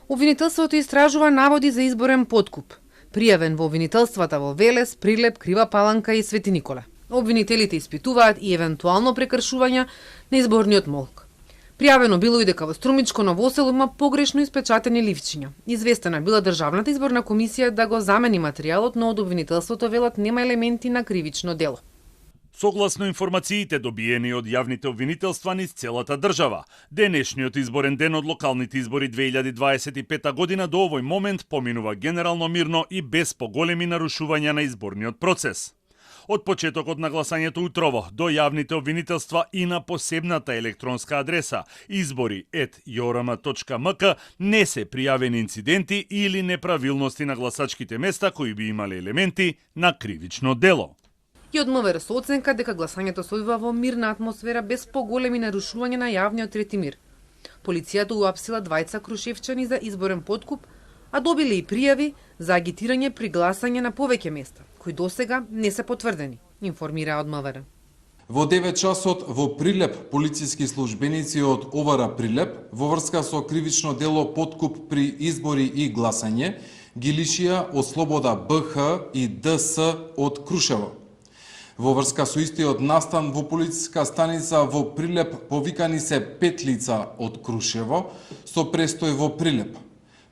Обвинителството истражува наводи за изборен подкуп, пријавен во обвинителствата во Велес, Прилеп, Крива Паланка и Свети Николе. Обвинителите испитуваат и евентуално прекршувања на изборниот молк. Пријавено било и дека во Струмичко Ново село има погрешно испечатени ливчиња. Известена била Државната изборна комисија да го замени материјалот, но од обвинителството велат нема елементи на кривично дело. Согласно информациите добиени од јавните обвинителства низ целата држава, денешниот изборен ден од локалните избори 2025 година до овој момент поминува генерално мирно и без поголеми нарушувања на изборниот процес. Од почетокот на гласањето утрово до јавните обвинителства и на посебната електронска адреса избори@jorama.mk не се пријавени инциденти или неправилности на гласачките места кои би имале елементи на кривично дело. И од МВР со оценка дека гласањето се одвива во мирна атмосфера без поголеми нарушувања на јавниот рети мир. Полицијата уапсила двајца крушевчани за изборен подкуп, а добиле и пријави за агитирање при гласање на повеќе места, кои досега не се потврдени, информира од МВР. Во 9 часот во Прилеп полициски службеници од ОВР Прилеп во врска со кривично дело подкуп при избори и гласање ги лишија од слобода БХ и ДС од Крушево. Во врска со истиот настан во полициска станица во Прилеп повикани се 5 лица од Крушево со престој во Прилеп.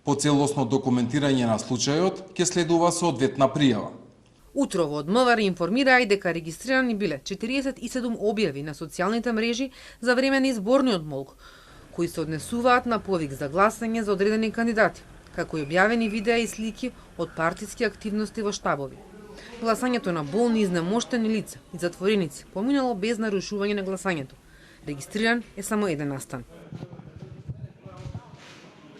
По целосно документирање на случајот ќе следува соодветна пријава. Утрово од МВР информираа и дека регистрирани биле 47 објави на социјалните мрежи за време на изборниот молк, кои се однесуваат на повик за гласање за одредени кандидати, како и објавени видеа и слики од партиски активности во штабови. Гласањето на болни, изнемоштени лица и затвореници поминало без нарушување на гласањето. Регистриран е само еден настан.